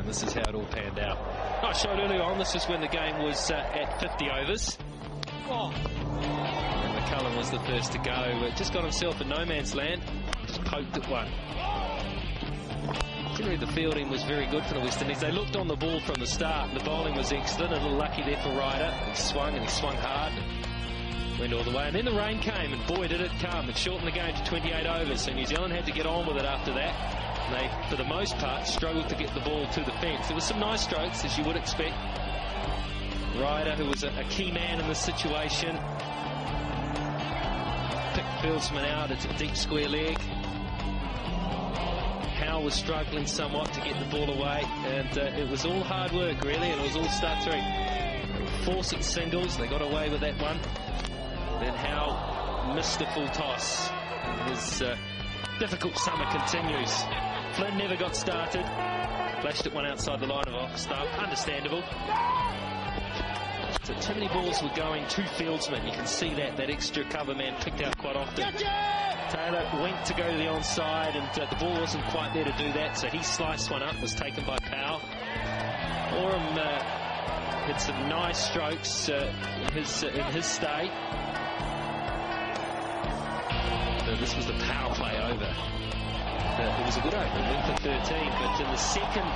and this is how it all panned out. I showed earlier on, this is when the game was at 50 overs. And McCullum was the first to go. Just got himself in no man's land. Just poked at one. Generally, the fielding was very good for the West Indies. They looked on the ball from the start. The bowling was excellent. A little lucky there for Ryder. He swung hard. Went all the way. And then the rain came, and boy, did it come. It shortened the game to 28 overs. So New Zealand had to get on with it after that. And they, for the most part, struggled to get the ball to the fence. There were some nice strokes, as you would expect. Ryder, who was a key man in this situation, picked fieldsman out at a deep square leg. Howe was struggling somewhat to get the ball away, and it was all hard work, really, and it was all stuttering. Force at singles, they got away with that one. Then Howe missed a full toss. His difficult summer continues. Flynn never got started. Flashed at one outside the line of off stump. Understandable. So too many balls were going to fieldsmen. You can see that extra cover man picked out quite often. Taylor went to go to the onside, and the ball wasn't quite there to do that, so he sliced one up, was taken by Powell. Oram hit some nice strokes in his stay. This was the power play over. It was a good over, it went for 13, but in the second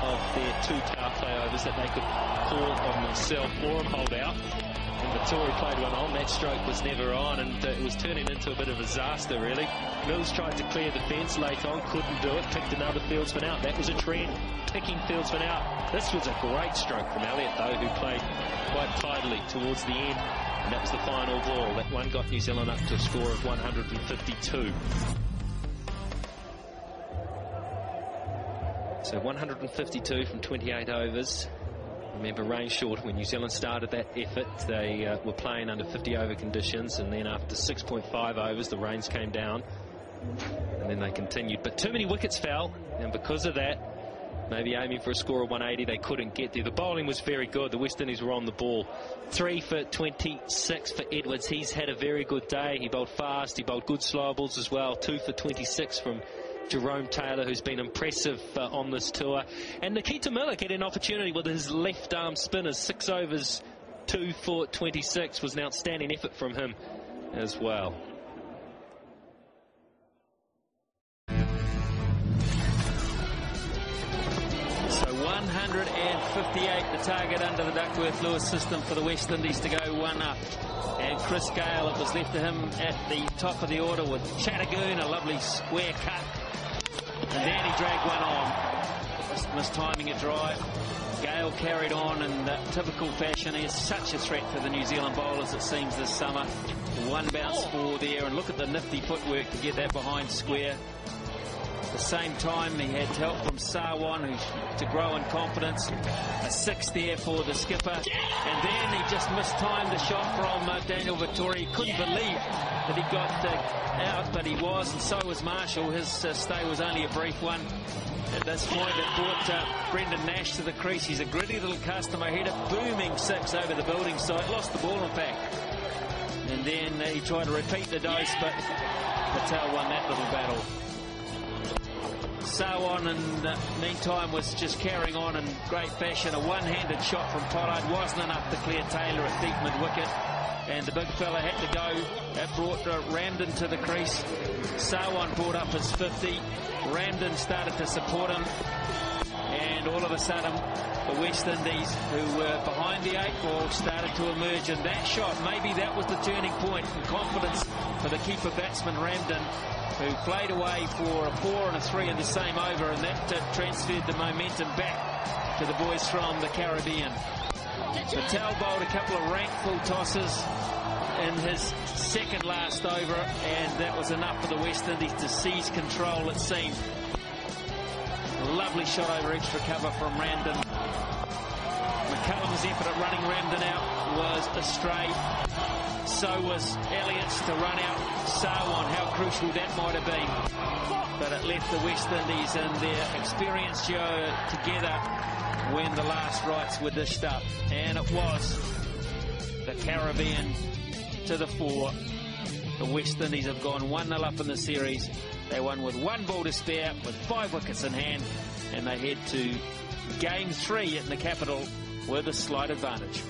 of their 2 power play overs that they could call on themselves, Oram hold out, and Vittori played one on. That stroke was never on, and it was turning into a bit of a disaster, really. Mills tried to clear the fence late on, couldn't do it, picked another fieldsman out. That was a trend, picking fieldsman out. This was a great stroke from Elliott, though, who played quite tidily towards the end. And that was the final ball. That one got New Zealand up to a score of 152. So 152 from 28 overs. Remember, rain short when New Zealand started that effort. They were playing under 50-over conditions, and then after 6.5 overs, the rains came down. And then they continued. But too many wickets fell, and because of that, maybe aiming for a score of 180, they couldn't get there. The bowling was very good. The West Indies were on the ball. 3 for 26 for Edwards. He's had a very good day. He bowled fast. He bowled good slow balls as well. 2 for 26 from Jerome Taylor, who's been impressive on this tour. And Nikita Miller getting an opportunity with his left-arm spinners. 6 overs, 2 for 26 was an outstanding effort from him as well. So 158 the target under the Duckworth-Lewis system for the West Indies to go 1 up. And Chris Gale, it was left to him at the top of the order with Chattergoon, a lovely square cut. And then he dragged one on. Just mistiming a drive. Gale carried on in typical fashion. He is such a threat for the New Zealand bowlers, it seems, this summer. 1 bounce 4 there, and look at the nifty footwork to get that behind square. At the same time, he had help from Sarwan, who's to grow in confidence. A 6 there for the skipper. And then he just mistimed the shot from Daniel Vittori. He couldn't believe that he got out, but he was, and so was Marshall. His stay was only a brief one. At this point, it brought Brendan Nash to the crease. He's a gritty little customer. Hit a booming 6 over the building side. Lost the ball, in fact. And then he tried to repeat the dose, but Patel won that little battle. Sarwan, in the meantime, was just carrying on in great fashion. A one-handed shot from Pollard wasn't enough to clear Taylor at deep mid-wicket. And the big fella had to go. That brought Ramden to the crease. Sarwan brought up his 50. Ramden started to support him. And all of a sudden, the West Indies, who were behind the 8 ball, started to emerge. And that shot, maybe that was the turning point in confidence for the keeper batsman Ramden, who played away for a 4 and a 3 in the same over, and that transferred the momentum back to the boys from the Caribbean. Patel bowled a couple of rank full tosses in his second last over, and that was enough for the West Indies to seize control, it seemed. A lovely shot over extra cover from Ramden. McCullum's effort at running Ramden out was astray. So was Elliott's to run out Sarwan. How crucial that might have been. But it left the West Indies and their experienced duo together when the last rights were dished up. And it was the Caribbean to the fore. The West Indies have gone 1-0 up in the series. They won with 1 ball to spare, with 5 wickets in hand, and they head to game 3 in the capital with a slight advantage.